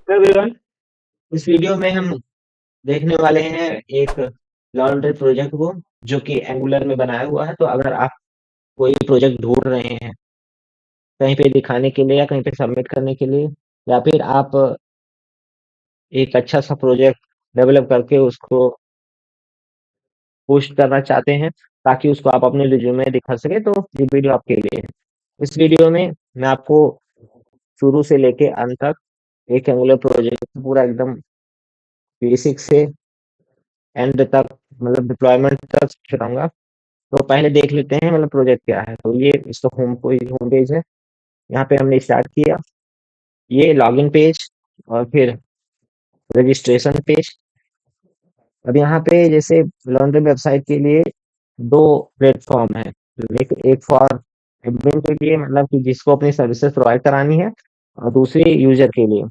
तो एवरीवन, इस वीडियो में हम देखने वाले हैं एक लॉन्ड्री प्रोजेक्ट को, जो कि एंगुलर में बनाया हुआ है। तो अगर आप कोई प्रोजेक्ट ढूंढ रहे हैं कहीं पे दिखाने के लिए या कहीं पे सबमिट करने के लिए, या फिर आप एक अच्छा सा प्रोजेक्ट डेवलप करके उसको पोस्ट करना चाहते हैं ताकि उसको आप अपने रिज्यूमे में दिखा सके, तो ये वीडियो आपके लिए है। इस वीडियो में मैं आपको शुरू से लेके अंत तक एक एंगुलर प्रोजेक्ट पूरा एकदम बेसिक से एंड तक, मतलब डिप्लॉयमेंट तक सिखाऊंगा। तो पहले देख लेते हैं मतलब प्रोजेक्ट क्या है। तो ये इसका होम पेज है। यहाँ पे हमने स्टार्ट किया, ये लॉगिन पेज और फिर रजिस्ट्रेशन पेज। अब यहाँ पे जैसे लॉन्ड्री वेबसाइट के लिए दो प्लेटफॉर्म है। एक फॉर एडमिन के लिए, मतलब कि जिसको अपनी सर्विसेज प्रोवाइड करानी है, और दूसरी यूजर के लिए,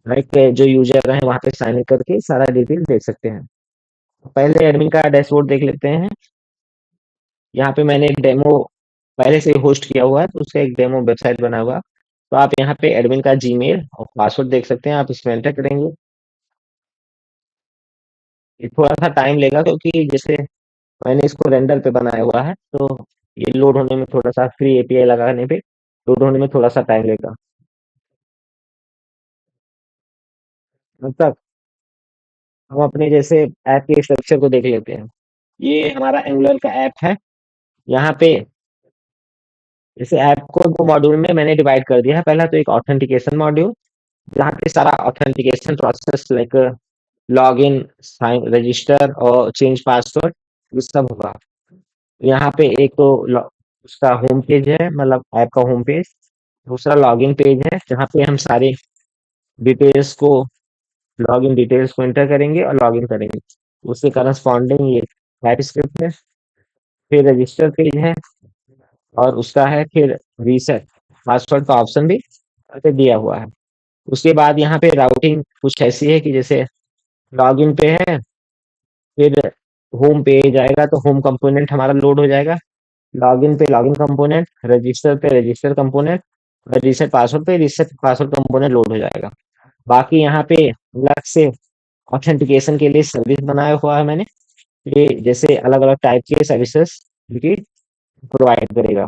लाइक जो यूजर है वहाँ पे साइन इन करके सारा डिटेल देख सकते हैं। पहले एडमिन का डैशबोर्ड देख लेते हैं। यहाँ पे मैंने एक डेमो पहले से होस्ट किया हुआ है, तो उसका एक डेमो वेबसाइट बना हुआ। तो आप यहाँ पे एडमिन का जीमेल और पासवर्ड देख सकते हैं, आप इसमें एंटर करेंगे। ये थोड़ा सा टाइम लेगा क्योंकि जैसे मैंने इसको रेंडर पे बनाया हुआ है, तो ये लोड होने में थोड़ा सा, फ्री एपीआई लगाने पे लोड होने में थोड़ा सा टाइम लेगा। तब तक हम अपने जैसे ऐप के स्ट्रक्चर को देख लेते हैं। ये हमारा एंगुलर का ऐप है। यहाँ पे जैसे ऐप को दो मॉड्यूल में मैंने डिवाइड कर दिया है। पहला तो एक ऑथेंटिकेशन मॉड्यूल, जहाँ पे सारा authentication process like log in, sign, register और चेंज पासवर्ड, ये सब होगा। यहाँ पे एक तो उसका होम पेज है, मतलब ऐप का होम पेज। दूसरा लॉगिन पेज है, जहाँ पे हम सारे डिटेल्स को, लॉगिन डिटेल्स को एंटर करेंगे और लॉगिन करेंगे। उसके करस्पॉन्डिंग ये टाइप स्क्रिप्ट है। फिर रजिस्टर पेज है, और उसका है फिर रीसेट पासवर्ड का ऑप्शन भी यहाँ पे दिया हुआ है। उसके बाद यहाँ पे राउटिंग कुछ ऐसी है कि जैसे लॉगिन पे है, फिर होम पेज आएगा तो होम कंपोनेंट हमारा लोड हो जाएगा। लॉगिन पे लॉगिन कंपोनेंट, रजिस्टर पे रजिस्टर कंपोनेंट, और रीसेट पासवर्ड पे रीसेट पासवर्ड कंपोनेंट लोड हो जाएगा। बाकी यहाँ पे अलग से ऑथेंटिकेशन के लिए सर्विस बनाया हुआ है मैंने। ये जैसे अलग अलग टाइप के सर्विसेज की प्रोवाइड करेगा।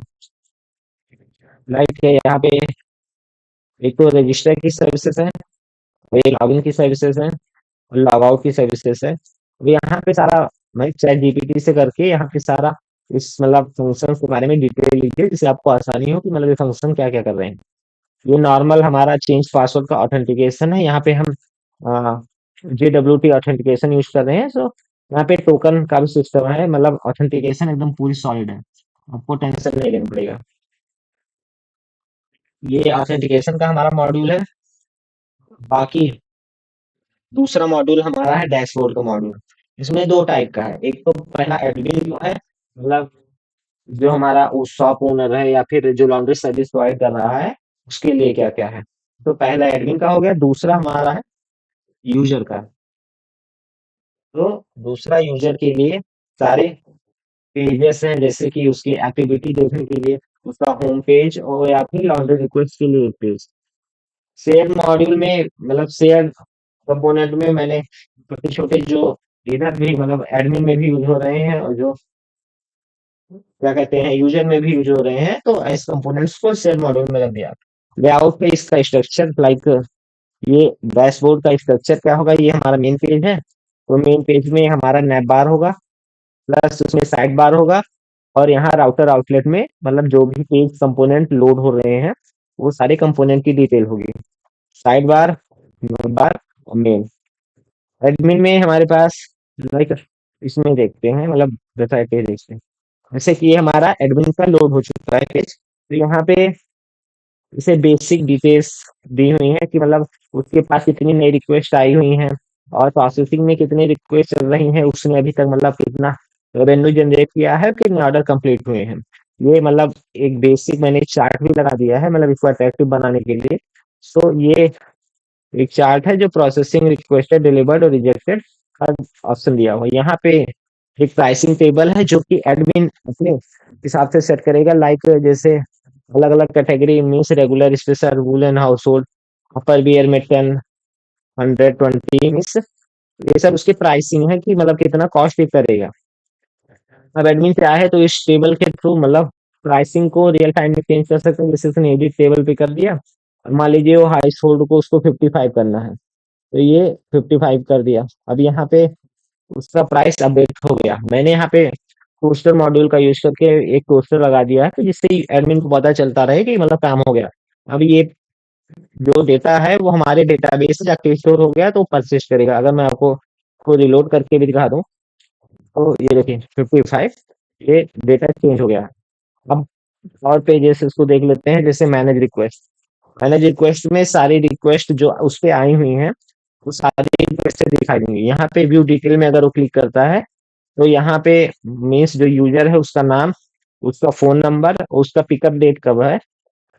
लाइक यहाँ पे एक तो रजिस्टर की सर्विसेज है, और एक लॉगिन की सर्विसेज है, और लॉग आउट की सर्विसेज है। अब यहाँ पे सारा मैं चैट जीपीटी से करके यहाँ पे सारा इस मतलब फंक्शन के बारे में डिटेल लीजिए, जिससे आपको आसानी हो कि मतलब ये फंक्शन क्या क्या कर रहे हैं। ये नॉर्मल हमारा चेंज पासवर्ड का ऑथेंटिकेशन है। यहाँ पे हम JWT ऑथेंटिकेशन यूज कर रहे हैं। सो यहाँ पे टोकन का भी सिस्टम है, मतलब ऑथेंटिकेशन एकदम पूरी सॉलिड है, आपको टेंशन नहीं लेना पड़ेगा। ये ऑथेंटिकेशन का हमारा मॉड्यूल है। बाकी दूसरा मॉड्यूल हमारा है डैशबोर्ड का मॉड्यूल। इसमें दो टाइप का है। एक तो पहला एडमिन जो है, मतलब जो हमारा उस शॉप ओनर है या फिर जो लॉन्ड्री सर्विस प्रोवाइड कर रहा है, उसके लिए क्या क्या है। तो पहला एडमिन का हो गया। दूसरा हमारा है यूजर का। तो दूसरा यूजर के लिए सारे पेजेस हैं, जैसे कि उसकी एक्टिविटी देखने के लिए उसका होम पेज, और या फिर लॉन्ड्री रिक्वेस्ट के लिए एक पेज। शेयर मॉड्यूल में, मतलब शेयर कंपोनेंट में मैंने छोटे छोटे जो इधर भी मतलब एडमिन में भी यूज हो रहे हैं, और जो क्या कहते हैं यूजर में भी यूज हो रहे हैं, तो इस कंपोनेंट्स को शेयर मॉड्यूल में रख दिया। लेआउट पे इसका स्ट्रक्चर, लाइक ये डैशबोर्ड का स्ट्रक्चर क्या होगा, ये हमारा मेन पेज है। तो मेन पेज में हमारा नैप बार होगा, प्लस उसमें साइड बार होगा, और यहाँ राउटर आउटलेट में मतलब जो भी पेज कंपोनेंट लोड हो रहे हैं, वो सारे कंपोनेंट की डिटेल होगी। साइड बार, नोट बार और मेन। एडमिन में हमारे पास लाइक इसमें देखते हैं, मतलब वेबसाइट पे देखते हैं। जैसे कि ये हमारा एडमिन का लोड हो चुका है पेज। तो यहाँ पे इसे बेसिक डिटेल्स दी हुई है कि मतलब उसके पास कितनी नई रिक्वेस्ट आई हुई हैं, और प्रोसेसिंग में कितनी रिक्वेस्ट चल रही हैं, उसने अभी तक मतलब कितना रेवेन्यू जनरेट किया है, कितने ऑर्डर कंप्लीट हुए हैं। ये मतलब एक बेसिक मैंने चार्ट भी लगा दिया है, मतलब इसको अट्रैक्टिव बनाने के लिए। सो ये एक चार्ट है जो प्रोसेसिंग, रिक्वेस्टेड, डिलीवर्ड और रिजेक्टेड का ऑप्शन दिया हुआ है। यहाँ पे एक प्राइसिंग टेबल है जो कि एडमिन अपने हिसाब से सेट करेगा, लाइक जैसे अलग अलग category means regular, special, rule and house hold, upper बियर में 10, 120 मीन्स ये सब उसकी प्राइसिंग है कि मतलब कितना कॉस्ट पे करेगा। अब एडमिन क्या है तो इस टेबल के थ्रू मतलब प्राइसिंग को रियल टाइम में चेंज कर सकते हैं। जैसे उसने एडिट टेबल पे कर दिया, और मान लीजिए वो हाई होल्ड को उसको 55 करना है, तो ये 55 कर दिया। अब यहाँ पे उसका प्राइस अपडेट हो गया। मैंने यहाँ पे टोस्टर मॉड्यूल का यूज करके एक टोस्टर लगा दिया है, तो जिससे एडमिन को पता चलता रहे कि मतलब काम हो गया। अब ये जो डेटा है वो हमारे डेटाबेस से जाके स्टोर हो गया, तो परसिस्ट करेगा। अगर मैं आपको को रिलोड करके भी दिखा दूं, तो ये देखिए 55, ये डेटा चेंज हो गया है। अब और पेजेस इसको देख लेते हैं, जैसे मैनेज रिक्वेस्ट। मैनेज रिक्वेस्ट में सारी रिक्वेस्ट जो उस पे आई हुई हैं, वो सारी रिक्वेस्ट दिखाई देंगी। यहाँ पे व्यू डिटेल में अगर वो क्लिक करता है, तो यहाँ पे मीन्स जो यूजर है उसका नाम, उसका फोन नंबर, उसका पिकअप डेट कब है,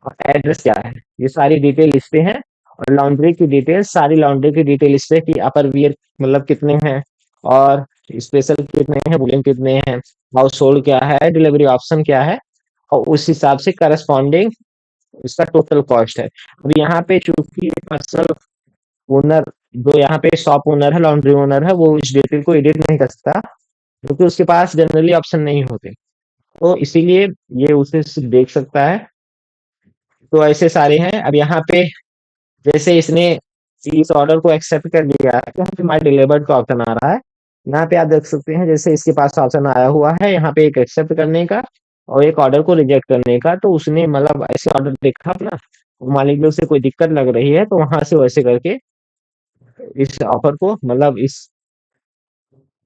और एड्रेस क्या है, ये सारी डिटेल इस पे है। और लॉन्ड्री की डिटेल, सारी लॉन्ड्री की डिटेल इस पे कि अपर वियर मतलब कितने हैं, और स्पेशल कितने हैं, वुलन कितने हैं, हाउस होल्ड क्या है, डिलीवरी ऑप्शन क्या है, और उस हिसाब से करस्पॉन्डिंग इसका टोटल कॉस्ट है। अब यहाँ पे चूंकि पर्सनल ओनर, जो यहाँ पे शॉप ओनर है, लॉन्ड्री ओनर है, वो इस डिटेल को एडिट नहीं कर सकता, क्योंकि उसके पास जनरली ऑप्शन नहीं होते, तो इसीलिए ये उसे सिर्फ देख सकता है। तो ऐसे सारे हैं। अब यहाँ पे जैसे इसने इस ऑर्डर को एक्सेप्ट कर लिया है, यहाँ पे माई डिलीवर्ड का ऑप्शन आ रहा है। यहाँ पे आप देख सकते हैं जैसे इसके पास ऑप्शन आया हुआ है, यहाँ पे एक एक्सेप्ट करने का और एक ऑर्डर को रिजेक्ट करने का। तो उसने मतलब ऐसे ऑर्डर देखा अपना, मालिक में उसे कोई दिक्कत लग रही है, तो वहां से वैसे करके इस ऑफर को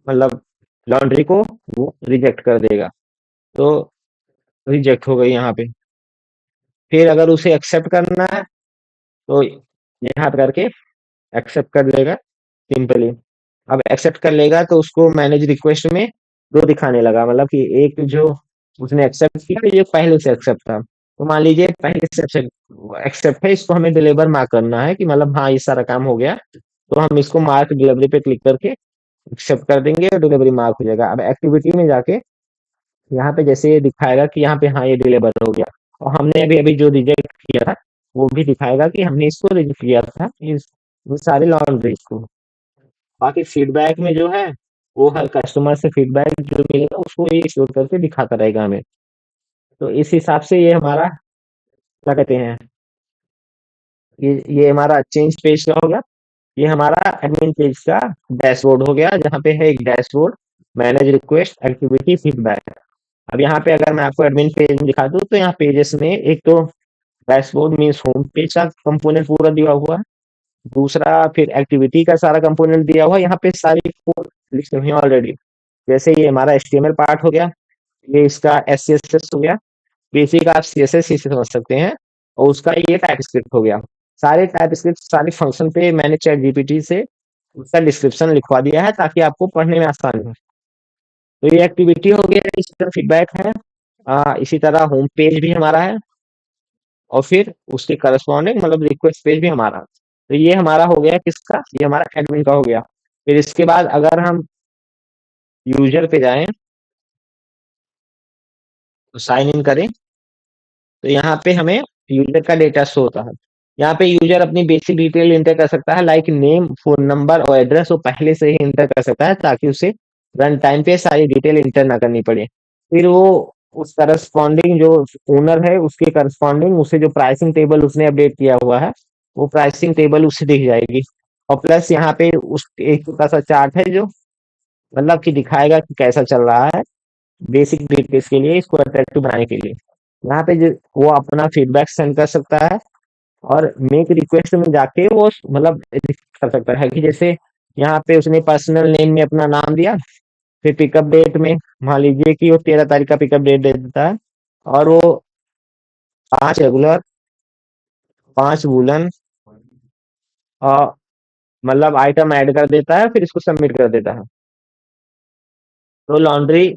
मतलब लॉन्ड्री को वो रिजेक्ट कर देगा। तो रिजेक्ट हो गई यहाँ पे। फिर अगर उसे एक्सेप्ट करना है, तो यहाँ पे करके एक्सेप्ट कर लेगा सिंपली। अब एक्सेप्ट कर लेगा तो उसको मैनेज रिक्वेस्ट में दो दिखाने लगा, मतलब कि एक जो उसने एक्सेप्ट किया, ये पहले से एक्सेप्ट था। तो मान लीजिए पहले से एक्सेप्ट है, इसको हमें डिलीवर मार्क करना है कि मतलब हाँ ये सारा काम हो गया। तो हम इसको मार्क डिलीवरी पे क्लिक करके एक्सेप्ट कर देंगे और डिलीवरी मार्क हो जाएगा। अब एक्टिविटी में जाके यहाँ पे जैसे ये दिखाएगा कि यहाँ पे हाँ ये डिलीवर हो गया, और हमने अभी अभी जो रिजेक्ट किया था वो भी दिखाएगा कि हमने इसको रिजेक्ट किया था, ये सारे लॉन्ड्री को। बाकी फीडबैक में जो है वो हर कस्टमर से फीडबैक जो मिलेगा उसको ये स्टोर करके दिखाता रहेगा हमें। तो इस हिसाब से ये हमारा क्या कहते हैं, ये हमारा चेंज पेज का हो गया। ये हमारा एडमिन पेज का डैशबोर्ड हो गया, जहाँ पे है एक dashboard, manage request, activity, feedback. अब यहाँ पे अगर मैं आपको एडमिन पेज दिखा दूँ, तो यहाँ पेजेस में एक तो डैशबोर्ड मीन्स होम पेज का कंपोनेंट पूरा दिया हुआ है। दूसरा फिर एक्टिविटी का सारा कंपोनेंट दिया हुआ है, यहाँ पे सारी कोड लिखी हुई है ऑलरेडी। जैसे ये हमारा एचटीएमएल पार्ट हो गया, ये इसका एससीएसएस हो गया, बेसिक आप सीएसएस से समझ सकते हैं, और उसका ये टाइप स्क्रिप्ट हो गया। सारे टाइप स्क्रिप्ट सारे फंक्शन पे मैंने चैट जीपीटी से उसका डिस्क्रिप्शन लिखवा दिया है, ताकि आपको पढ़ने में आसानी हो। तो ये एक्टिविटी हो गया, इसी तरह फीडबैक है, इसी तरह होम पेज भी हमारा है, और फिर उसके करस्पॉन्डिंग मतलब रिक्वेस्ट पेज भी हमारा। तो ये हमारा हो गया किसका, ये हमारा एडमिन का हो गया। फिर इसके बाद अगर हम यूजर पे जाएं, तो साइन इन करें, तो यहाँ पे हमें यूजर का डेटा शो होता है। यहाँ पे यूजर अपनी बेसिक डिटेल इंटर कर सकता है, लाइक नेम, फोन नंबर और एड्रेस वो पहले से ही इंटर कर सकता है, ताकि उसे रन टाइम पे सारी डिटेल इंटर ना करनी पड़े। फिर वो उस करस्पॉन्डिंग जो ओनर है उसके करस्पॉन्डिंग उसे जो प्राइसिंग टेबल उसने अपडेट किया हुआ है, वो प्राइसिंग टेबल उसे दिख जाएगी। और प्लस यहाँ पे उस एक छोटा सा चार्ट है जो मतलब कि दिखाएगा कि कैसा चल रहा है, बेसिक डिटेल्स के लिए, इसको अट्रैक्टिव बनाने के लिए। यहाँ पे वो अपना फीडबैक सेंड कर सकता है, और मेक रिक्वेस्ट में जाके वो मतलब कर सकता है कि जैसे यहाँ पे उसने पर्सनल नेम में अपना नाम दिया, फिर पिकअप डेट में मान लीजिए कि वो 13 तारीख का पिकअप डेट दे देता है, और वो 5 रेगुलर, 5 वूलन और मतलब आइटम ऐड कर देता है, फिर इसको सबमिट कर देता है। तो लॉन्ड्री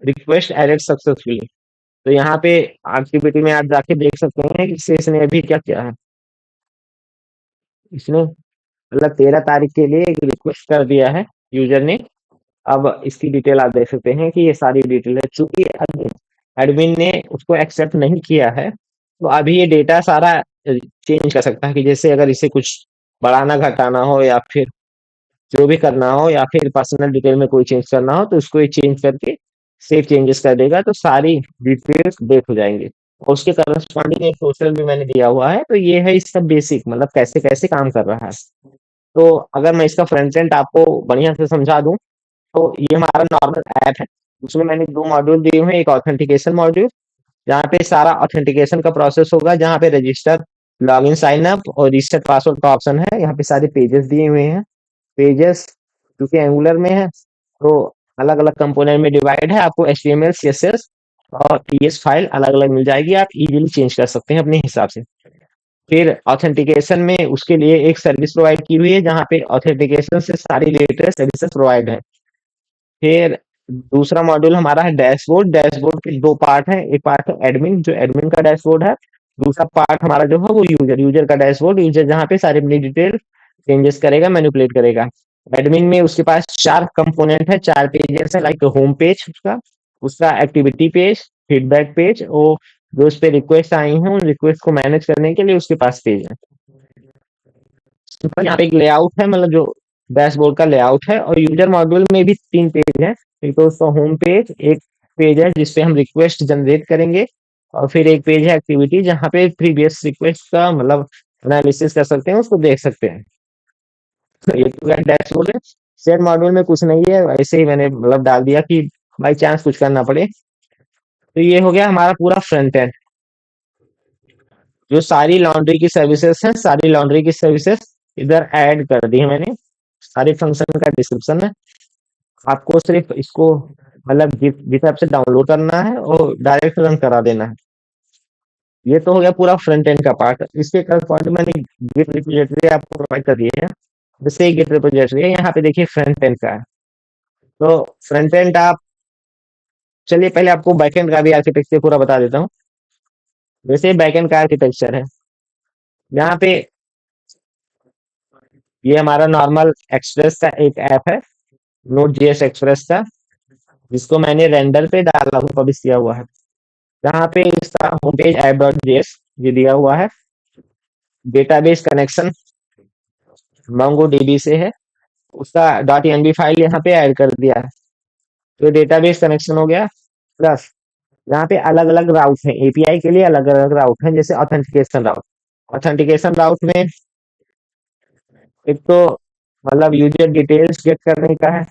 रिक्वेस्ट एडेड सक्सेसफुली। तो यहाँ पे एक्टिविटी में आप जाके देख सकते हैं कि शेष ने अभी क्या किया है। इसने मतलब 13 तारीख के लिए एक रिक्वेस्ट कर दिया है यूजर ने। अब इसकी डिटेल आप देख सकते हैं कि ये सारी डिटेल है, चूंकि एडमिन ने उसको एक्सेप्ट नहीं किया है, तो अभी ये डेटा सारा चेंज कर सकता है कि जैसे अगर इसे कुछ बढ़ाना घटाना हो या फिर जो भी करना हो या फिर पर्सनल डिटेल में कोई चेंज करना हो तो उसको ये चेंज करके सेव चेंजेस कर देगा तो सारी डिटेल्स अपडेट हो जाएंगे। और उसके करस्पॉन्डिंग एक टोटल भी मैंने दिया हुआ है, तो ये है इसका बेसिक मतलब कैसे कैसे काम कर रहा है। तो अगर मैं इसका फ्रंट एंड आपको बढ़िया से समझा दूं तो ये हमारा नॉर्मल ऐप है। उसमें मैंने दो मॉड्यूल दिए हुए हैं, एक ऑथेंटिकेशन मॉड्यूल जहाँ पे सारा ऑथेंटिकेशन का प्रोसेस होगा, जहाँ पे रजिस्टर, लॉगिन, साइन अप और रीसेट पासवर्ड का ऑप्शन है। यहाँ पे सारे पेजेस दिए हुए हैं। पेजेस क्योंकि एंगुलर में है तो अलग अलग कंपोनेंट में डिवाइड है। आपको HTML CSS और PS फाइल अलग अलग मिल जाएगी, आप इजीली चेंज कर सकते हैं अपने हिसाब से। फिर ऑथेंटिकेशन में उसके लिए एक सर्विस प्रोवाइड की हुई है जहाँ पे ऑथेंटिकेशन से सारी रिलेटेड सर्विसेज प्रोवाइड है। फिर दूसरा मॉड्यूल हमारा है डैशबोर्ड। डैशबोर्ड के दो पार्ट हैं, एक पार्ट है एडमिन, जो एडमिन का डैशबोर्ड है। दूसरा पार्ट हमारा जो है वो यूजर, यूजर का डैशबोर्ड, यूजर जहाँ पे सारी अपनी डिटेल चेंजेस करेगा, मैनिपुलेट करेगा। एडमिन में उसके पास चार कंपोनेंट है, चार पेजेस है, लाइक होम पेज उसका, उसका एक्टिविटी पेज, फीडबैक पेज और जो उस पे रिक्वेस्ट आई हैं उन रिक्वेस्ट को मैनेज करने के लिए उसके पास पेज है। तो यहाँ पे एक लेआउट है, मतलब जो डैशबोर्ड का लेआउट है। और यूजर मॉड्यूल में भी तीन पेज है। एक तो उसका होम पेज, एक पेज है जिसपे हम रिक्वेस्ट जनरेट करेंगे और फिर एक पेज है एक्टिविटी जहाँ पे प्रीवियस रिक्वेस्ट का मतलब एनालिसिस कर सकते हैं, उसको देख सकते हैं। तो ये पूरा डैशबोर्ड है। शेयर मॉड्यूल में कुछ नहीं है, ऐसे ही मैंने मतलब डाल दिया कि बाई चांस कुछ करना पड़े। तो ये हो गया हमारा पूरा फ्रंट एंड। जो सारी लॉन्ड्री की सर्विसेज है, सारी लॉन्ड्री की सर्विसेज इधर ऐड कर दी है मैंने। सारी फंक्शन का डिस्क्रिप्शन है। आपको सिर्फ इसको मतलब गिटहब से डाउनलोड करना है और डायरेक्ट रन करा देना है। ये तो हो गया पूरा फ्रंट एंड का पार्ट। इसके करस्पॉन्डिंग मैंने गिट रिपोजिटरी आपको प्रोवाइड कर दी है। जैसे ये गिट रिपोजिटरी है, यहाँ पे देखिए फ्रंट एंड का है। तो फ्रंट एंड आप, चलिए पहले आपको बैकएंड का भी आर्किटेक्चर पूरा बता देता हूँ। वैसे बैकएंड का आर्किटेक्चर है, यहाँ पे ये हमारा नॉर्मल एक्सप्रेस का एक ऐप है, नोट जीएस एक्सप्रेस का, जिसको मैंने रेंडर पे डाला हुआ पब्लिश किया हुआ है। यहाँ पे इसका home page app dot JS ये दिया हुआ है। डेटाबेस कनेक्शन मोंगो डीबी से है, उसका डॉट एनबी फाइल यहाँ पे ऐड कर दिया है। तो डेटाबेस कनेक्शन हो गया। प्लस यहाँ पे अलग अलग राउट है, एपीआई के लिए अलग अलग राउट है, जैसे ऑथेंटिकेशन राउट। ऑथेंटिकेशन राउट में एक तो मतलब यूजर डिटेल्स गेट करने का है,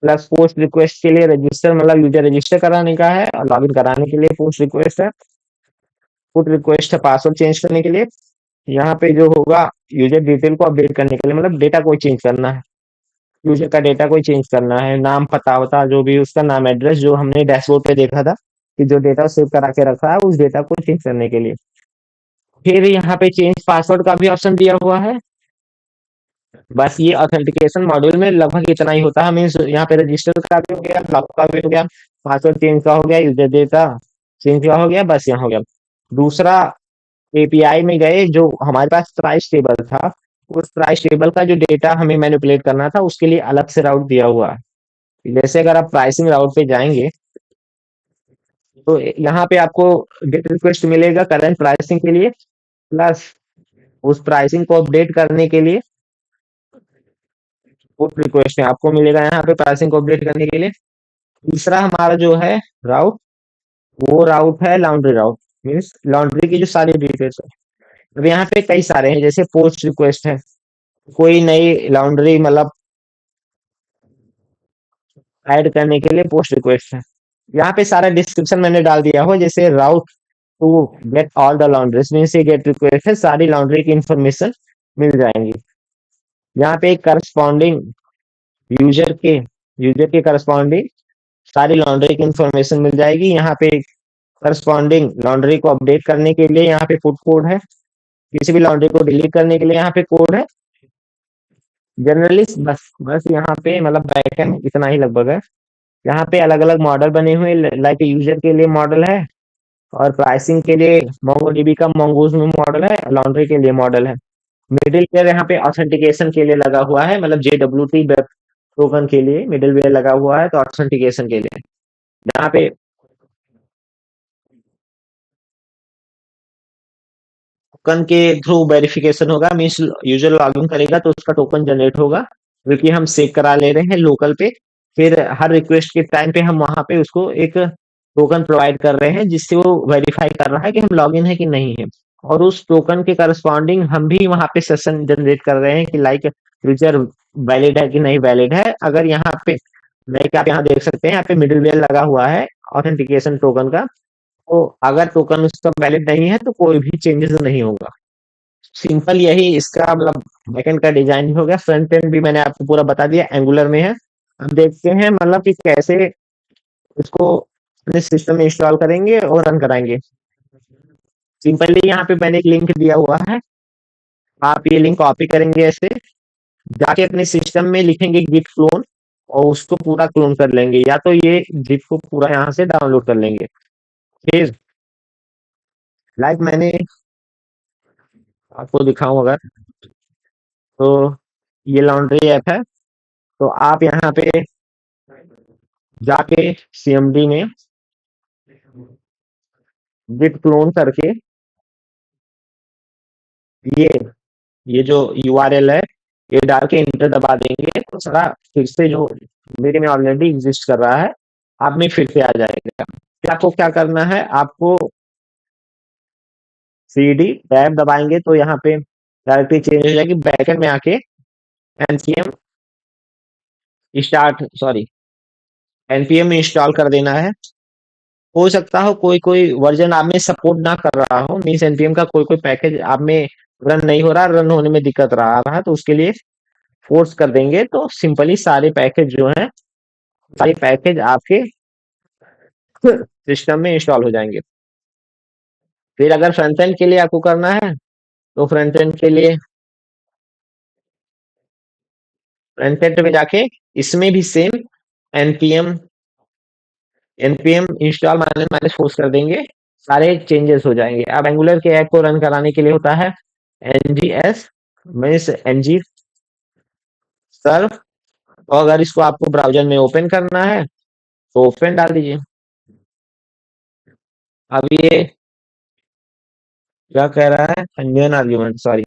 प्लस पोस्ट रिक्वेस्ट के लिए रजिस्टर मतलब यूजर रजिस्टर कराने का है, और लॉगिन कराने के लिए पोस्ट रिक्वेस्ट है। पुट रिक्वेस्ट है पासवर्ड चेंज करने के लिए। यहाँ पे जो होगा यूजर डिटेल को अपडेट करने के लिए, मतलब डेटा को चेंज करना है, यूजर का डेटा कोई चेंज करना है, नाम पता वता जो भी उसका नाम एड्रेस जो हमने डैशबोर्ड पे देखा था कि जो डेटा सेव करा के रखा है उस डेटा को चेंज करने के लिए। फिर यहाँ पे चेंज पासवर्ड का भी ऑप्शन दिया हुआ है। बस ये ऑथेंटिकेशन मॉड्यूल में लगभग इतना ही होता है। मीन्स यहाँ पे रजिस्टर का भी हो गया, लॉक का भी हो गया, पासवर्ड चेंज का हो गया, यूजर डेटा चेंज का हो गया, बस यहाँ हो गया। दूसरा, एपीआई में गए, जो हमारे पास प्राइस टेबल था, उस प्राइस टेबल का जो डेटा हमें मैनिपुलेट करना था उसके लिए अलग से राउट दिया हुआ है। जैसे अगर आप प्राइसिंग राउट पे जाएंगे तो यहाँ पे आपको गेट रिक्वेस्ट मिलेगा करंट प्राइसिंग के लिए, प्लस उस प्राइसिंग को अपडेट करने के लिए पुट रिक्वेस्ट में आपको मिलेगा यहाँ पे प्राइसिंग को अपडेट करने के लिए। तीसरा हमारा जो है राउट, वो राउट है लॉन्ड्री राउट, मीन्स लॉन्ड्री की जो सारी डिटेल्स है। अब यहाँ पे कई सारे हैं, जैसे पोस्ट रिक्वेस्ट है, कोई नई लॉन्ड्री मतलब ऐड करने के लिए पोस्ट रिक्वेस्ट है। यहाँ पे सारा डिस्क्रिप्शन मैंने डाल दिया हो, जैसे route to get all the laundries mean से गेट रिक्वेस्ट है, सारी लॉन्ड्री की इंफॉर्मेशन मिल जाएंगी। यहाँ पे एक करस्पॉन्डिंग यूजर के यूजर के करस्पॉन्डिंग सारी लॉन्ड्री की इंफॉर्मेशन मिल जाएगी। यहाँ पे करस्पॉन्डिंग लॉन्ड्री को अपडेट करने के लिए यहाँ पे पुट कोड है, किसी भी लॉन्ड्री को डिलीट करने के लिए यहाँ पे कोड है। जनरली बस बस यहाँ पे मतलब बैकएंड इतना ही लगभग है। यहाँ पे अलग अलग मॉडल बने हुए, लाइक यूजर के लिए मॉडल है और प्राइसिंग के लिए मोंगोडीबी का mongoose में मॉडल है, लॉन्ड्री के लिए मॉडल है। मिडिल वेयर यहाँ पे ऑथेंटिकेशन के लिए लगा हुआ है, मतलब JWT वेब टोकन के लिए मिडिल वेयर लगा हुआ है, तो ऑथेंटिकेशन के लिए यहाँ पे टोकन के थ्रू वेरिफिकेशन होगा, मीन्स यूजर लॉगिन करेगा तो उसका टोकन जनरेट होगा, जो कि हम सेव करा ले रहे हैं लोकल पे। फिर हर रिक्वेस्ट के टाइम पे हम वहां पे उसको एक टोकन प्रोवाइड कर रहे हैं, जिससे वो वेरीफाई कर रहा है कि हम लॉगिन है कि नहीं है। और उस टोकन के करस्पॉन्डिंग हम भी वहां पे सेशन जनरेट कर रहे हैं कि लाइक यूजर वैलिड है कि नहीं वैलिड है। अगर यहाँ पे लाइक आप यहाँ देख सकते हैं, यहाँ पे मिडिलवेयर लगा हुआ है ऑथेंटिकेशन टोकन का। तो अगर टोकन उसका वैलिड नहीं है तो कोई भी चेंजेस नहीं होगा। सिंपल यही इसका मतलब बैकएंड का डिजाइन हो गया। फ्रंट एंड भी मैंने आपको पूरा बता दिया, एंगुलर में है। अब देखते हैं मतलब कि कैसे इसको अपने सिस्टम में इंस्टॉल करेंगे और रन कराएंगे। सिंपली यहाँ पे मैंने एक लिंक दिया हुआ है, आप ये लिंक कॉपी करेंगे ऐसे, जाके अपने सिस्टम में लिखेंगे गिट क्लोन, और उसको पूरा क्लोन कर लेंगे, या तो ये जिप को पूरा यहाँ से डाउनलोड कर लेंगे। फिर लाइक मैंने आपको दिखाऊं अगर, तो ये लॉन्ड्री ऐप है। तो आप यहाँ पे जाके सीएमडी में गिट क्लोन करके ये ये जो यूआरएल है, ये डाल के इंटर दबा देंगे तो सारा फिर से जो मेरे में ऑलरेडी एग्जिस्ट कर रहा है, आप में फिर से आ जाएगा। फिर आपको क्या करना है, आपको सीडी टैब दबाएंगे तो यहाँ पे डायरेक्टली चेंज हो जाएगी। बैकएंड में आके एनपीएम स्टार्ट सॉरी एनपीएम में इंस्टॉल कर देना है। हो सकता हो कोई कोई वर्जन आप में सपोर्ट ना कर रहा हो, मीन्स एनपीएम का कोई कोई पैकेज आप में रन नहीं हो रहा, रन होने में दिक्कत रहा तो उसके लिए फोर्स कर देंगे तो सिंपली सारे पैकेज जो हैं, सारे पैकेज आपके सिस्टम में इंस्टॉल हो जाएंगे। फिर अगर फ्रंट एंड के लिए आपको करना है तो फ्रंट एंड में जाके इसमें भी same NPM NPM install minus minus force कर देंगे, सारे चेंजेस हो जाएंगे। अब एंगुलर के ऐप को रन कराने के लिए होता है एनजीएस मीन्स एनजी सर्व। तो अगर इसको आपको ब्राउजर में ओपन करना है तो ओपन डाल दीजिए। अब ये क्या कह रहा है, इंडियन आर्ग्यूमेंट सॉरी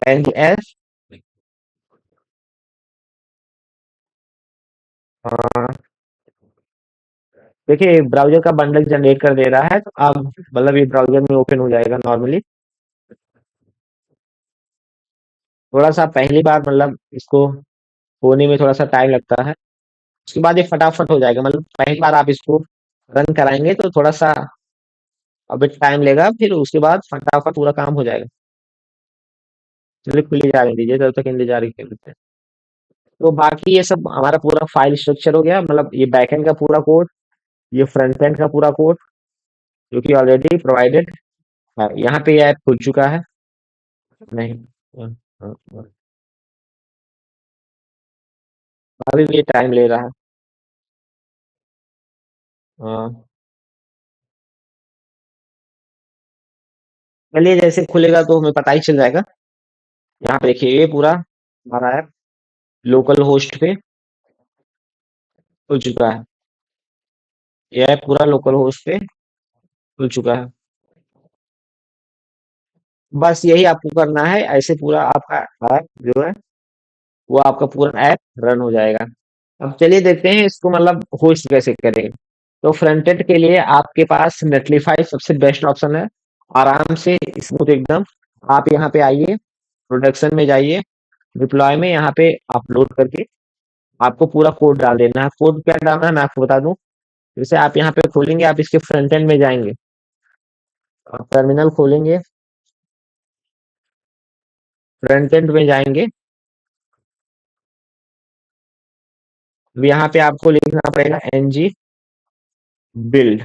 एनजीएस, देखिए ब्राउजर का बंडल जनरेट कर दे रहा है, तो आप मतलब ये ब्राउजर में ओपन हो जाएगा नॉर्मली। थोड़ा सा पहली बार मतलब इसको होने में थोड़ा सा टाइम लगता है, उसके बाद ये फटाफट हो जाएगा। मतलब पहली बार आप इसको रन कराएंगे तो थोड़ा सा अभी टाइम लेगा, फिर उसके बाद फटाफट पूरा काम हो जाएगा। चलिए खुली जा रही दीजिए, तब तक इंतजार कर लेते हैं। तो बाकी ये सब हमारा पूरा फाइल स्ट्रक्चर हो गया, मतलब ये बैकएंड का पूरा कोड, ये फ्रंट एंड का पूरा कोड जो कि ऑलरेडी प्रोवाइडेड है। यहाँ पे ये ऐप खुल चुका है। नहीं, हाँ, हाँ, हाँ। अभी भी ये टाइम ले रहा है। हाँ, चलिए जैसे खुलेगा तो हमें पता ही चल जाएगा। यहाँ पे देखिए ये पूरा हमारा ऐप लोकल होस्ट पे खुल चुका है। ये ऐप पूरा लोकल होस्ट पे खुल चुका है। बस यही आपको करना है, ऐसे पूरा आपका ऐप जो है वो आपका पूरा ऐप रन हो जाएगा। अब चलिए देखते हैं इसको मतलब होस्ट कैसे करेंगे। तो फ्रंट एंड के लिए आपके पास नेटलीफाई सबसे बेस्ट ऑप्शन है, आराम से स्मूथ एकदम। आप यहाँ पे आइए, प्रोडक्शन में जाइए, डिप्लॉय में यहाँ पे अपलोड करके आपको पूरा कोड डाल देना है। कोड क्या डालना है मैं आपको बता दूं। जैसे आप यहाँ पे खोलेंगे, आप इसके फ्रंट एंड में जाएंगे, आप टर्मिनल खोलेंगे, फ्रंट एंड में जाएंगे। अब यहाँ पे आपको लिखना पड़ेगा एनजी बिल्ड।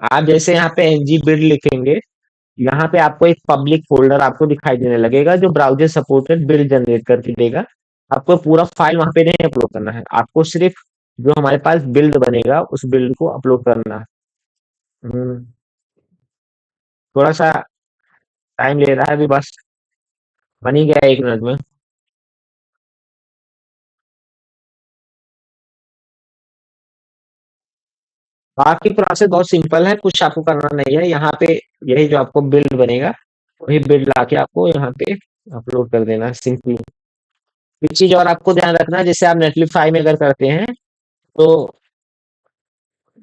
आप जैसे यहाँ पे एनजी बिल्ड लिखेंगे, यहाँ पे आपको एक पब्लिक फोल्डर आपको दिखाई देने लगेगा जो ब्राउजर सपोर्टेड बिल्ड जनरेट करके देगा। आपको पूरा फाइल वहां पे नहीं अपलोड करना है, आपको सिर्फ जो हमारे पास बिल्ड बनेगा उस बिल्ड को अपलोड करना है। हम्म, थोड़ा सा टाइम ले रहा है अभी, बस बन ही गया 1 मिनट में। बाकी प्रोसेस बहुत सिंपल है, कुछ आपको करना नहीं है यहाँ पे। यही जो आपको बिल्ड बनेगा, वही बिल्ड लाके आपको यहाँ पे अपलोड कर देना है सिंपली। एक चीज और आपको ध्यान रखना है, जैसे आप नेटलिफाई में अगर करते हैं तो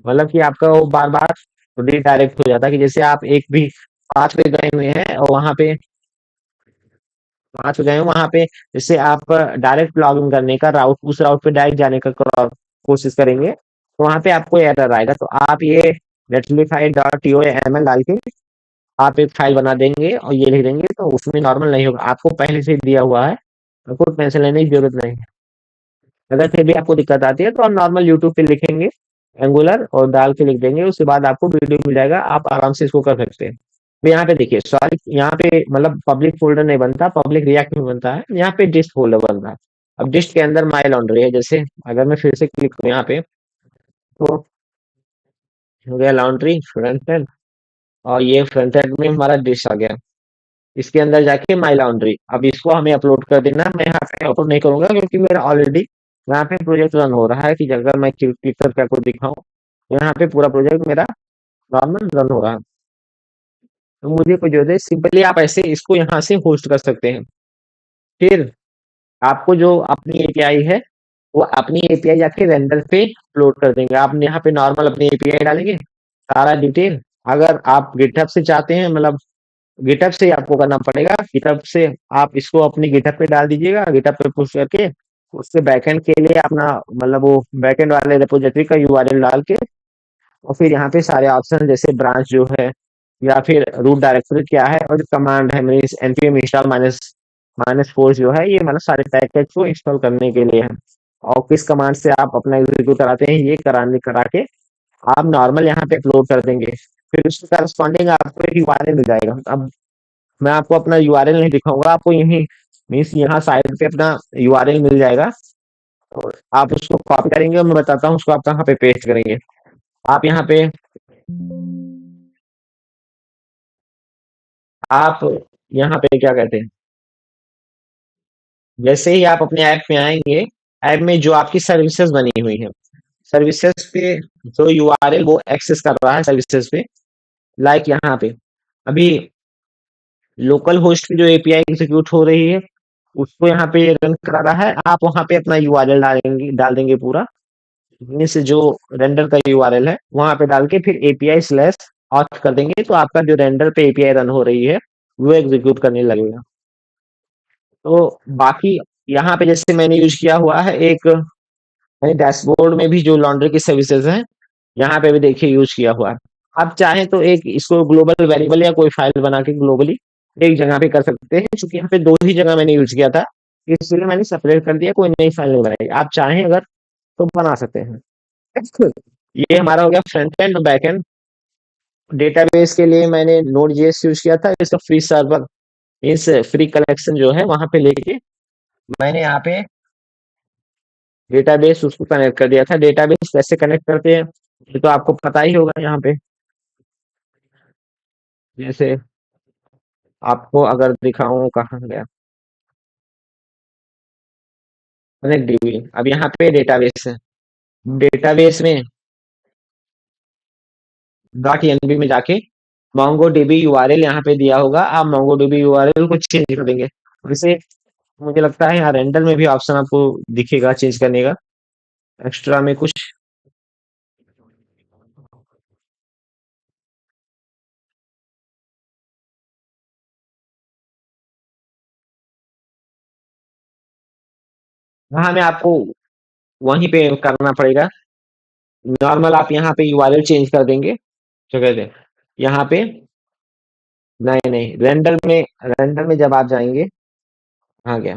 मतलब कि आपका वो बार बार रिडायरेक्ट हो जाता है, कि जैसे आप एक भी पाथ पे गए हुए हैं और वहां पे जैसे आप डायरेक्ट लॉगिन करने का राउट, उस राउट पे डायरेक्ट जाने का कोशिश करेंगे, तो वहां पे आपको एरर आएगा। तो आप ये नेटलिफाई डॉट एमएल डाल के आप एक फाइल बना देंगे और ये लिख देंगे, तो उसमें नॉर्मल नहीं होगा, आपको पहले से ही दिया हुआ है, आपको टेंशन लेने की जरूरत नहीं है। अगर फिर भी आपको दिक्कत आती है तो आप नॉर्मल यूट्यूब पे लिखेंगे एंगुलर और डाल के लिख देंगे, उसके बाद आपको वीडियो मिल जाएगा, आप आराम से इसको कर सकते हैं। तो यहाँ पे देखिए, सॉरी यहाँ पे मतलब पब्लिक फोल्डर नहीं बनता, पब्लिक रिएक्ट में बनता है, यहाँ पे डिस्ट फोल्डर बनता है। अब डिस्ट के अंदर माई लॉन्ड्री है, जैसे अगर मैं फिर से क्लिक करूँ यहाँ पे, तो हो गया लॉन्ड्री फ्रंट एंड, और ये फ्रंट एंड में हमारा डिश आ गया। इसके अंदर जाके माई लॉन्ड्री, अब इसको हमें अपलोड कर देना है। मैं यहाँ पे अपलोड नहीं करूंगा क्योंकि मेरा ऑलरेडी यहाँ पे प्रोजेक्ट रन हो रहा है, कि अगर मैं क्लिक करके आपको दिखाऊं, तो यहाँ पे पूरा प्रोजेक्ट मेरा नॉर्मल रन हो रहा है। तो मुझे कोई जरूरत है, सिंपली आप ऐसे इसको यहाँ से होस्ट कर सकते हैं। फिर आपको जो अपनी एपीआई है, वो अपनी एपीआई जाके रेंडर पे अपलोड कर देंगे। आप यहाँ पे नॉर्मल अपनी एपीआई डालेंगे, सारा डिटेल। अगर आप गिटहब से चाहते हैं, मतलब गिटहब से आपको करना पड़ेगा, गिटहब से आप इसको अपनी गिटहब पे डाल दीजिएगा, गिटहब पे पुश करके उसके बैकएंड के लिए अपना मतलब वो बैकएंड वाले रिपोजिटरी का यूआरएल डाल के, और फिर यहाँ पे सारे ऑप्शन जैसे ब्रांच जो है, या फिर रूट डायरेक्टरी क्या है, और जो कमांड है मेरी npm install minus minus force जो है, ये मतलब सारे पैकेज को इंस्टॉल करने के लिए है। और किस कमांड से आप अपना एग्जीक्यूट कराते हैं, ये कराने करा के आप नॉर्मल यहाँ पे अपलोड कर देंगे। फिर उसके करस्पॉन्डिंग आपको एक यूआरएल मिल जाएगा। अब मैं आपको अपना यूआरएल नहीं दिखाऊंगा, आपको यही मीन्स यहाँ साइड पे अपना यूआरएल मिल जाएगा, और आप उसको कॉपी करेंगे और मैं बताता हूँ उसको आप कहाँ पे पेस्ट करेंगे। आप यहाँ पे आप यहाँ पे क्या कहते हैं, जैसे ही आप अपने ऐप में आएंगे, ऐप में जो आपकी सर्विसेज बनी हुई है, सर्विसेज पे जो यूआरएल वो एक्सेस कर रहा है सर्विसेज पे, लाइक यहाँ पे अभी लोकल होस्ट की जो एपीआई एग्जीक्यूट हो रही है, उसको यहाँ पे रन करा रहा है, आप वहाँ पे अपना यूआरएल डाल देंगे पूरा, इनमें से जो रेंडर का यूआरएल है वहां पे डाल के फिर एपीआई स्लैश ऑथ कर देंगे, तो आपका जो रेंडर पे एपीआई रन हो रही है वो एग्जीक्यूट करने लगेगा। तो बाकी यहाँ पे जैसे मैंने यूज किया हुआ है एक, मैंने डैशबोर्ड में भी जो लॉन्ड्री की सर्विसेज हैं यहाँ पे भी देखिए यूज किया हुआ है। आप चाहें तो एक इसको ग्लोबल वेरिएबल या कोई फाइल बना के ग्लोबली एक जगह पे कर सकते हैं, क्योंकि यहाँ पे दो ही जगह मैंने यूज किया था, इसलिए मैंने सेपरेट कर दिया, कोई नई फाइल नहीं बनाई। आप चाहें अगर तो बना सकते हैं। ये हमारा हो गया फ्रंट एंड और बैक एंड। डेटाबेस के लिए मैंने नोड जेएस यूज किया था, इसका फ्री सर्वर, इस फ्री कलेक्शन जो है वहां पे लेके मैंने यहाँ पे डेटाबेस उसको कनेक्ट कर दिया था। डेटाबेस कैसे कनेक्ट करते हैं ये तो आपको पता ही होगा। यहाँ पे जैसे आपको अगर दिखाऊं, कहाँ गया कनेक्ट डीबी, अब यहाँ पे डेटाबेस है, डेटाबेस में डॉट एनबी में जाके मोंगो डीबी यूआरएल यहाँ पे दिया होगा, आप मोंगो डीबी यूआरएल को चेंज कर देंगे। वैसे मुझे लगता है यहाँ रेंडर में भी ऑप्शन आपको दिखेगा चेंज करने का, एक्स्ट्रा में कुछ। हाँ, मैं आपको वहीं पे करना पड़ेगा। नॉर्मल आप यहाँ पे यूआरएल चेंज कर देंगे, क्या कहते हैं यहाँ पे, नहीं नहीं, रेंडर में जब आप जाएंगे, हाँ गया,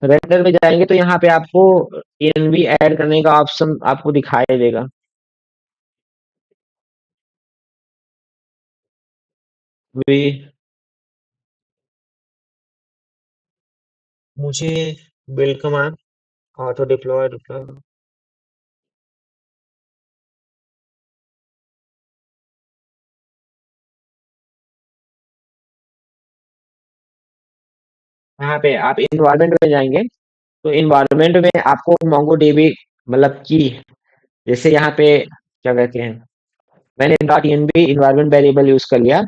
रेंडर में जाएंगे तो यहाँ पे आपको एनवी ऐड करने का ऑप्शन आपको दिखाई देगा। वे मुझे build command auto deploy deploy, यहाँ पे आप इन्वायरमेंट में जाएंगे, तो इन्वायरमेंट में आपको मोंगो डीबी मतलब की जैसे यहाँ पे क्या कहते हैं, मैंने dot env environment variable use कर लिया।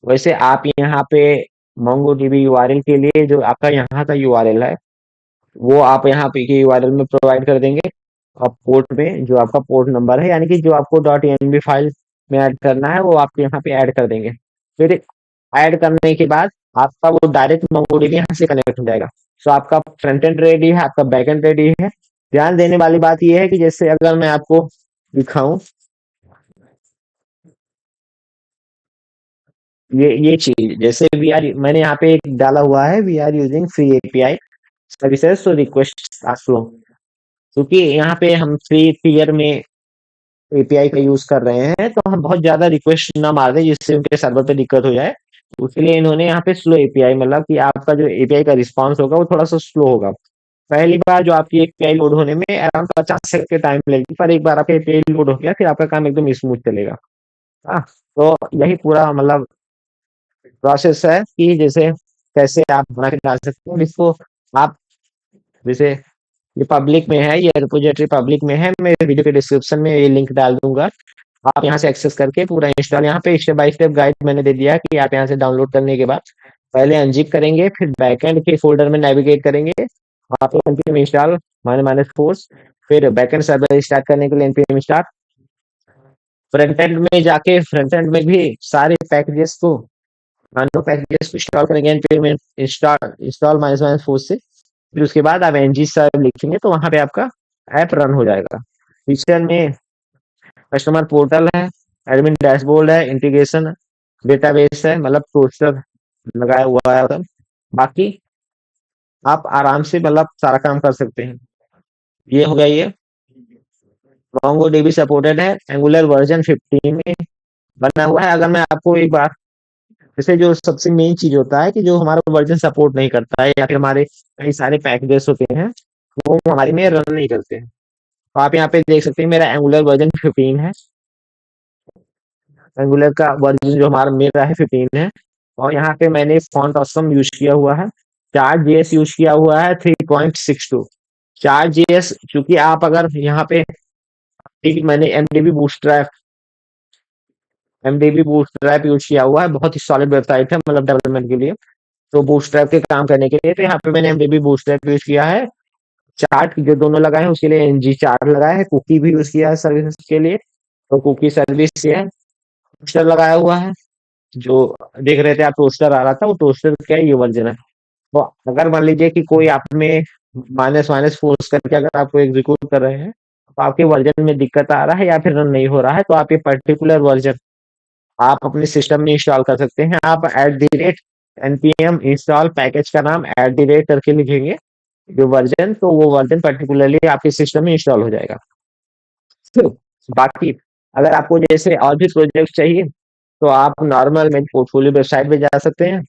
वैसे आप यहाँ पे मोंगो डीबी यूआरएल के लिए जो आपका यहाँ का यूआरएल है, वो आप यहाँ पे के यूआरएल में प्रोवाइड कर देंगे। और पोर्ट में जो आपका पोर्ट नंबर है, यानी कि जो आपको डॉट एनबी फाइल में ऐड करना है, वो आप यहाँ पे ऐड कर देंगे। फिर ऐड करने के बाद आपका वो डायरेक्ट मोंगोडीबी यहाँ से कनेक्ट हो जाएगा। सो आपका फ्रंट एंड रेडी है, आपका बैक एंड रेडी है। ध्यान देने वाली बात ये है कि जैसे अगर मैं आपको दिखाऊं, ये चीज जैसे वी आर, मैंने यहाँ पे एक डाला हुआ है, we are using free API services so request are slow. क्योंकि यहाँ पे हम फ्री टीयर में एपीआई का यूज कर रहे हैं, तो हम बहुत ज्यादा रिक्वेस्ट ना मार दें जिससे उनके सर्वर पे दिक्कत हो जाए। उसके लिए इन्होंने यहाँ पे स्लो एपीआई, मतलब कि आपका जो एपीआई का रिस्पांस होगा वो थोड़ा सा स्लो होगा। पहली बार जो आपकी एपीआई लोड होने में अराउंड 50 सेकंड के टाइम लगेगी, पर एक बार आपका एपीआई लोड हो गया फिर आपका काम एकदम स्मूथ चलेगा। हाँ, तो यही पूरा मतलब प्रोसेस है कि जैसे कैसे आप बना के डाल सकते हो इसको। आप जैसे ये पब्लिक में है, ये रिपोजिटरी पब्लिक में है, मैं वीडियो के डिस्क्रिप्शन में ये लिंक डाल दूंगा। आप यहाँ से एक्सेस करके पूरा इंस्टॉल, यहाँ पे स्टेप बाय स्टेप गाइड मैंने दे दिया है कि आप यहाँ से डाउनलोड करने के बाद पहले अनजिप करेंगे, फिर बैकएंड के फोल्डर में नेविगेट करेंगे, वहाँ पे npm इंस्टॉल -फोर्स, फिर बैकएंड सर्वर स्टार्ट करने के लिए npm स्टार्ट। फ्रंट एंड में जाके फ्रंट एंड में भी सारे पैकेजेस को, मानो पैकेजेस को इंस्टॉल करेंगे npm इंस्टॉल इंस्टॉल -फोर्स से। फिर उसके बाद आप ng सर्व लिखेंगे तो वहां पे आपका ऐप रन हो जाएगा। फीचर में कस्टमर पोर्टल है, एडमिन डैशबोर्ड है, इंटीग्रेशन डेटाबेस है, मतलब टोस्टर लगाया हुआ है उधर। बाकी आप आराम से मतलब सारा काम कर सकते हैं। ये हो गया ये। मोंगोडीबी सपोर्टेड है, एंगुलर वर्जन 15 में बना हुआ है। अगर मैं आपको एक बार, जैसे जो सबसे मेन चीज होता है कि जो हमारा वर्जन सपोर्ट नहीं करता है या फिर हमारे कई सारे पैकेजेस होते हैं वो हमारे में रन नहीं करते हैं। तो आप यहाँ पे देख सकते हैं मेरा एंगुलर वर्जन 15 है। एंगुलर का वर्जन जो हमारा मेरा है 15 है। और यहाँ पे मैंने फॉन्ट ऑसम यूज किया हुआ है। चार जेएस यूज किया हुआ है 3.62। चार जेएस, चूंकि आप अगर यहाँ पे, ठीक, मैंने एमडीबी बूटस्ट्रैप यूज किया हुआ है, बहुत ही सॉलिड वेबसाइट है मतलब डेवलपमेंट के लिए। तो बूटस्ट्रैप के काम करने के लिए तो यहाँ पे मैंने एमडीबी बूटस्ट्रैप यूज किया है। चार्ट जो दोनों लगाए हैं उसके लिए एनजी चार्ट लगाया है। कुकी भी यूज किया है सर्विस के लिए, तो कुकी सर्विस से है। टोस्टर लगाया हुआ है, जो देख रहे थे आप टोस्टर आ रहा था, वो टोस्टर का ये वर्जन है। तो अगर मान लीजिए कि कोई आप में माइनस माइनस फोर्स करके अगर आपको एग्जीक्यूट कर रहे हैं, तो आपके वर्जन में दिक्कत आ रहा है या फिर रन नहीं हो रहा है, तो आप ये पर्टिकुलर वर्जन आप अपने सिस्टम में इंस्टॉल कर सकते हैं। आप @npm इंस्टॉल पैकेज का नाम करके लिखेंगे जो वर्जन, तो वो वर्जन पर्टिकुलरली आपके सिस्टम में इंस्टॉल हो जाएगा। तो बाकी अगर आपको जैसे और भी प्रोजेक्ट चाहिए तो आप नॉर्मल मेरी पोर्टफोलियो वेबसाइट पे जा सकते हैं।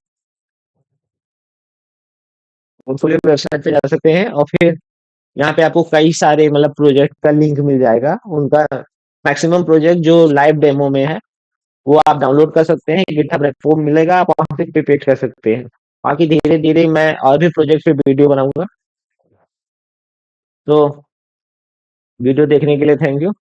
पोर्टफोलियो वेबसाइट पे जा सकते हैं और फिर यहाँ पे आपको कई सारे मतलब प्रोजेक्ट का लिंक मिल जाएगा। उनका मैक्सिमम प्रोजेक्ट जो लाइव डेमो में है वो आप डाउनलोड कर सकते हैं, गिटहब रेपो मिलेगा, आप वहां पे प्रिपेयर कर सकते हैं। बाकी धीरे धीरे मैं और भी प्रोजेक्ट पे वीडियो बनाऊंगा। तो वीडियो देखने के लिए थैंक यू।